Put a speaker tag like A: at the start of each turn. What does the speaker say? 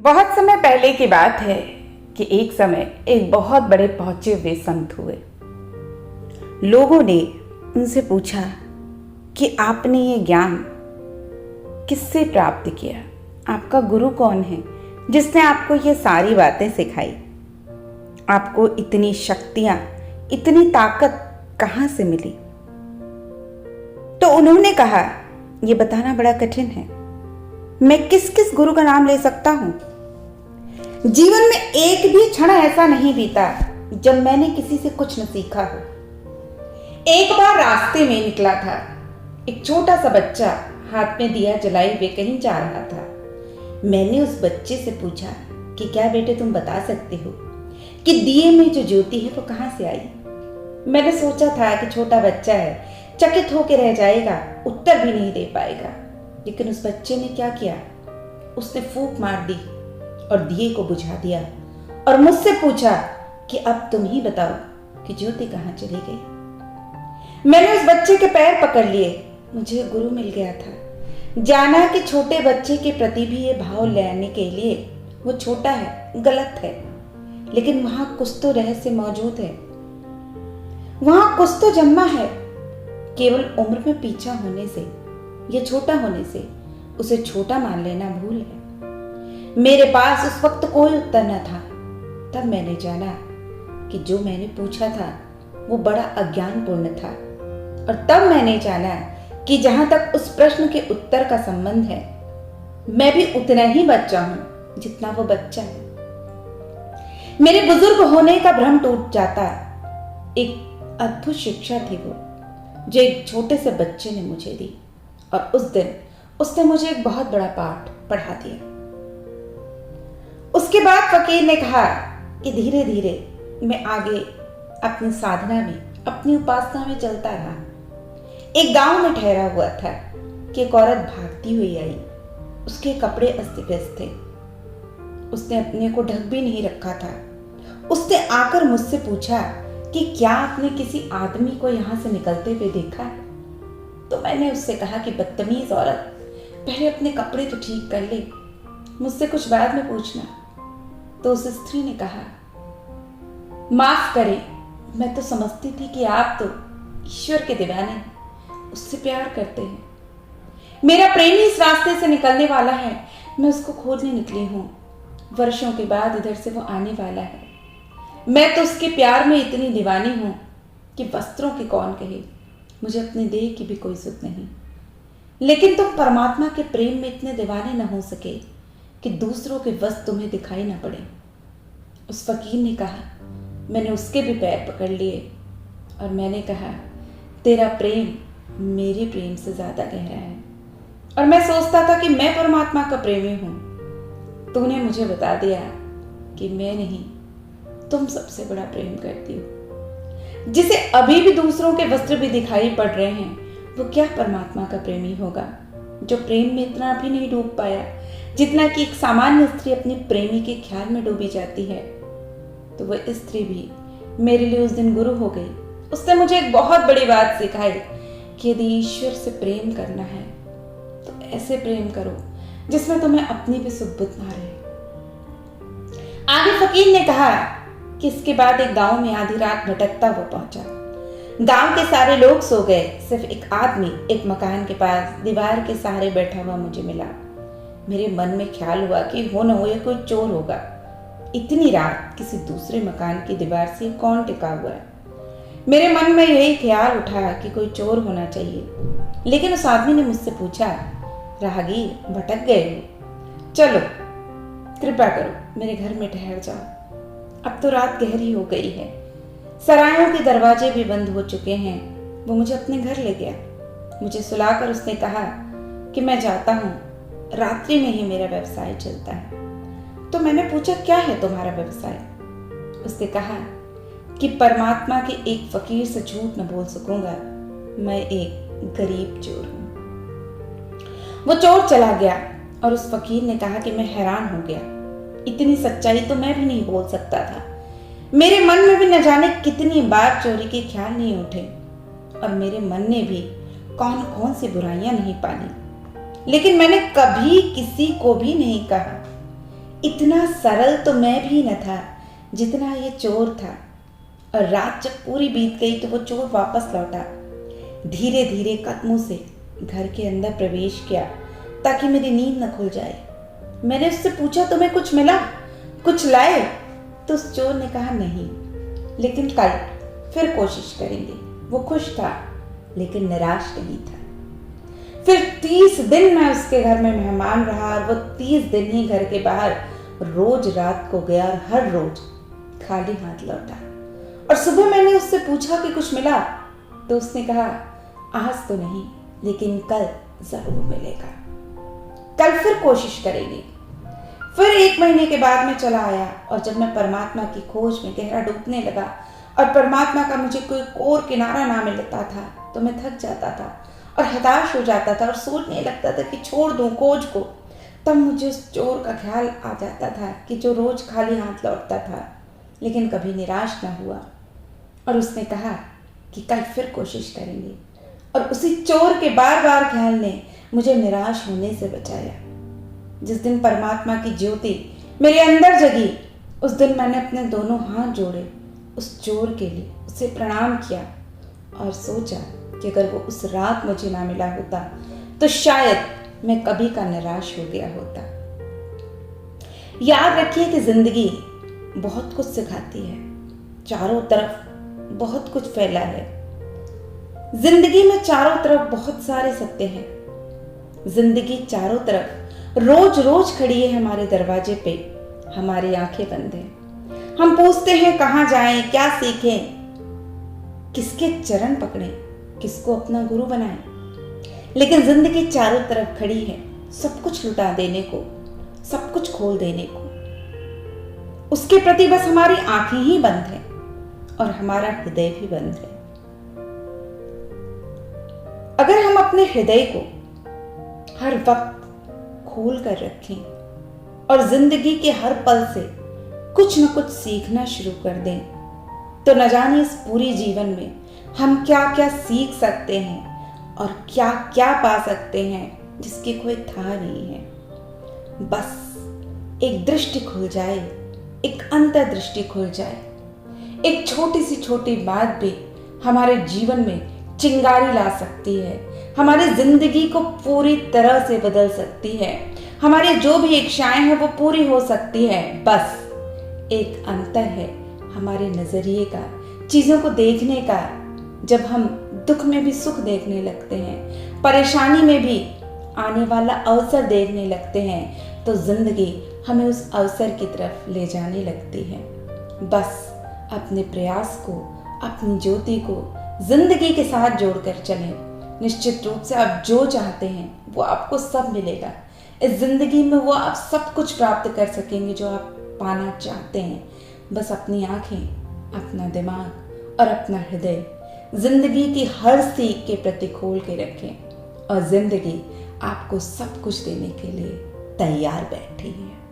A: बहुत समय पहले की बात है कि एक समय एक बहुत बड़े पहुंचे हुए संत हुए। लोगों ने उनसे पूछा कि आपने ये ज्ञान किससे प्राप्त किया, आपका गुरु कौन है जिसने आपको ये सारी बातें सिखाई, आपको इतनी शक्तियां, इतनी ताकत कहां से मिली। तो उन्होंने कहा, यह बताना बड़ा कठिन है, मैं किस किस गुरु का नाम ले सकता हूं। जीवन में एक भी क्षण ऐसा नहीं बीता जब मैंने किसी से कुछ न सीखा हो। एक बार रास्ते में निकला था, एक छोटा सा बच्चा हाथ में दिया जलाए हुए कहीं जा रहा था। मैंने उस बच्चे से पूछा कि क्या बेटे तुम बता सकते हो कि दिए में जो ज्योति है वो कहां से आई। मैंने सोचा था कि छोटा बच्चा है, चकित होकर रह जाएगा, उत्तर भी नहीं दे पाएगा। लेकिन उस बच्चे ने क्या किया, उसने फूंक मार दी और दिए को बुझा दिया और मुझसे पूछा कि अब तुम ही बताओ कि ज्योति कहां चली गई। मैंने उस बच्चे के पैर पकड़ लिए, मुझे गुरु मिल गया था। जाना कि छोटे बच्चे के प्रति भी ये भाव लेने के लिए वो छोटा है, गलत है, लेकिन वहां कुछ तो रहस्य मौजूद है, वहां कुछ तो जन्मा है। केवल उम्र में पीछा होने से या छोटा होने से उसे छोटा मान लेना भूल है। मेरे पास उस वक्त कोई उत्तर न था। तब मैंने जाना कि जो मैंने पूछा था वो बड़ा अज्ञानपूर्ण था। और तब मैंने जाना कि जहां तक उस प्रश्न के उत्तर का संबंध है, मैं भी उतना ही बच्चा हूं जितना वो बच्चा है। मेरे बुजुर्ग होने का भ्रम टूट जाता। एक अद्भुत शिक्षा थी वो, जो एक छोटे से बच्चे ने मुझे दी, और उस दिन उसने मुझे एक बहुत बड़ा पाठ पढ़ा दिया। उसके बाद फकीर ने कहा कि धीरे धीरे मैं आगे अपनी साधना में, अपनी उपासना में चलता रहा। एक गांव में ठहरा हुआ था कि एक औरत भागती हुई आई। उसके कपड़े अस्त व्यस्त थे, उसने अपने को ढक भी नहीं रखा था। उसने आकर मुझसे पूछा कि क्या आपने किसी आदमी को यहां से निकलते हुए देखा है। तो मैंने उससे कहा कि बदतमीज औरत, पहले अपने कपड़े तो ठीक कर ले, मुझसे कुछ बाद में पूछना। तो उस स्त्री ने कहा, माफ करें, मैं तो समझती थी कि आप तो ईश्वर के दीवाने हैं, उससे प्यार करते हैं। मेरा प्रेमी इस रास्ते से निकलने वाला है, मैं उसको खोजने निकली हूं। वर्षों के बाद इधर से वो आने वाला है। मैं तो उसके प्यार में इतनी दीवानी हूं कि वस्त्रों की कौन कहे, मुझे अपने देह की भी कोई सुध नहीं। लेकिन तुम परमात्मा के प्रेम में इतने दीवाने न हो सके कि दूसरों के वस्त्र तुम्हें दिखाई ना पड़े। उस फकीर ने कहा। मैंने उसके भी पैर पकड़ लिए और मैंने कहा, तेरा प्रेम मेरे प्रेम से ज्यादा गहरा है, और मैं सोचता था कि मैं परमात्मा का प्रेमी हूं। तूने मुझे बता दिया कि मैं नहीं, तुम सबसे बड़ा प्रेम करती हो। जिसे अभी भी दूसरों के वस्त्र भी दिखाई पड़ रहे हैं, वो क्या परमात्मा का प्रेमी होगा, जो प्रेम में इतना भी नहीं डूब पाया जितना कि एक सामान्य स्त्री अपनी प्रेमी के ख्याल में डूबी जाती है। तो वह स्त्री भी मेरे लिए उस दिन गुरु हो गई। उसने मुझे एक बहुत बड़ी बात सिखाई कि यदि ईश्वर से प्रेम करना है तो ऐसे प्रेम करो जिसमें तुम्हें अपनी भी सुध बुध ना रहे। आगे फकीर ने कहा कि इसके बाद एक गांव में आधी रात भटकता हुआ पहुंचा। गांव के सारे लोग सो गए, सिर्फ एक आदमी एक मकान के पास दीवार के सहारे बैठा हुआ मुझे मिला। मेरे मन में ख्याल हुआ कि हो न हो ये कोई चोर होगा। इतनी रात किसी दूसरे मकान की दीवार से कौन टिका हुआ है। मेरे मन में यही ख्याल उठा कि कोई चोर होना चाहिए। लेकिन उस आदमी ने मुझसे पूछा, राहगीर भटक गए हो, चलो कृपा करो मेरे घर में ठहर जाओ। अब तो रात गहरी हो गई है, सरायों के दरवाजे भी बंद हो चुके हैं। वो मुझे अपने घर ले गया। मुझे सुलाकर उसने कहा कि मैं जाता हूँ, रात्रि में ही मेरा व्यवसाय चलता है। तो मैंने पूछा, क्या है तुम्हारा व्यवसाय। उसने कहा कि परमात्मा के एक फकीर से झूठ न बोल सकूंगा, मैं एक गरीब चोर हूं। वो चोर चला गया और उस फकीर ने कहा कि मैं हैरान हो गया, इतनी सच्चाई तो मैं भी नहीं बोल सकता था। मेरे मन में भी न जाने कितनी बार चोरी के ख्याल नहीं उठे, और मेरे मन ने भी कौन कौन सी बुराइयां नहीं पाली। लेकिन मैंने कभी किसी को भी नहीं कहा। इतना सरल तो मैं भी न था जितना ये चोर था। और रात जब पूरी बीत गई तो वो चोर वापस लौटा। धीरे धीरे कदमों से घर के अंदर प्रवेश किया ताकि मेरी नींद न खुल जाए। मैंने उससे पूछा, तुम्हें कुछ मिला, कुछ लाए? तो उस चोर ने कहा, नहीं, लेकिन कल फिर कोशिश करेंगे। वो खुश था लेकिन निराश नहीं था। फिर 30 दिन मैं उसके घर में मेहमान रहा और वो 30 दिन ही घर के बाहर रोज रात को गया और हर रोज खाली हाथ लौटा। और सुबह मैंने उससे पूछा कि कुछ मिला, तो उसने कहा, आज तो नहीं, लेकिन कल जरूर मिलेगा, कल फिर कोशिश करेंगे। फिर 1 महीने के बाद मैं चला आया और जब मैं परमात्मा की खोज में गहरा डूबने लगा और परमात्मा का मुझे कोई और किनारा ना मिलता था तो मैं थक जाता था और हताश हो जाता था और सोचने लगता था कि छोड़ दूं खोज को। तब मुझे उस चोर का ख्याल आ जाता था कि जो रोज खाली हाथ लौटता था लेकिन कभी निराश ना हुआ। और उसने कहा कि कल फिर कोशिश करेंगे। और उसी चोर के बार बार ख्याल ने मुझे निराश होने से बचाया। जिस दिन परमात्मा की ज्योति मेरे अंदर जगी, उस दिन मैंने अपने दोनों हाथ जोड़े उस चोर के लिए, उसे प्रणाम किया और सोचा कि अगर वो उस रात मुझे ना मिला होता तो शायद मैं कभी का निराश हो गया होता। याद रखिए कि जिंदगी बहुत कुछ सिखाती है, चारों तरफ बहुत कुछ फैला है। जिंदगी में चारों तरफ बहुत सारे सत्य हैं। जिंदगी चारों तरफ रोज रोज खड़ी है हमारे दरवाजे पे, हमारी आंखें बंद हैं। हम पूछते हैं कहां जाएं, क्या सीखें, किसके चरण पकड़ें, किसको अपना गुरु बनाएं। लेकिन जिंदगी चारों तरफ खड़ी है सब कुछ लुटा देने को, सब कुछ खोल देने को। उसके प्रति बस हमारी आंखें ही बंद हैं और हमारा हृदय भी बंद है। अगर हम अपने हृदय को हर वक्त खोल कर रखें और जिंदगी के हर पल से कुछ न कुछ सीखना शुरू कर दें तो न जाने इस पूरी जीवन में हम क्या क्या सीख सकते हैं और क्या क्या पा सकते हैं जिसकी कोई था नहीं है। बस एक दृष्टि खुल जाए, एक अंतर्दृष्टि खुल जाए, एक छोटी सी छोटी बात भी हमारे जीवन में चिंगारी ला सकती है, हमारी जिंदगी को पूरी तरह से बदल सकती है, हमारी जो भी इच्छाएं हैं वो पूरी हो सकती है। बस एक अंतर है हमारे नजरिए का, चीजों को देखने का। जब हम दुख में भी सुख देखने लगते हैं, परेशानी में भी आने वाला अवसर देखने लगते हैं, तो जिंदगी हमें उस अवसर की तरफ ले जाने लगती है। बस अपने प्रयास को, अपनी ज्योति को जिंदगी के साथ जोड़कर चलें। निश्चित रूप से आप जो चाहते हैं वो आपको सब मिलेगा। इस जिंदगी में वो आप सब कुछ प्राप्त कर सकेंगे जो आप पाना चाहते हैं। बस अपनी आंखें, अपना दिमाग और अपना हृदय जिंदगी की हर सीख के प्रति खोल के रखें और जिंदगी आपको सब कुछ देने के लिए तैयार बैठी है।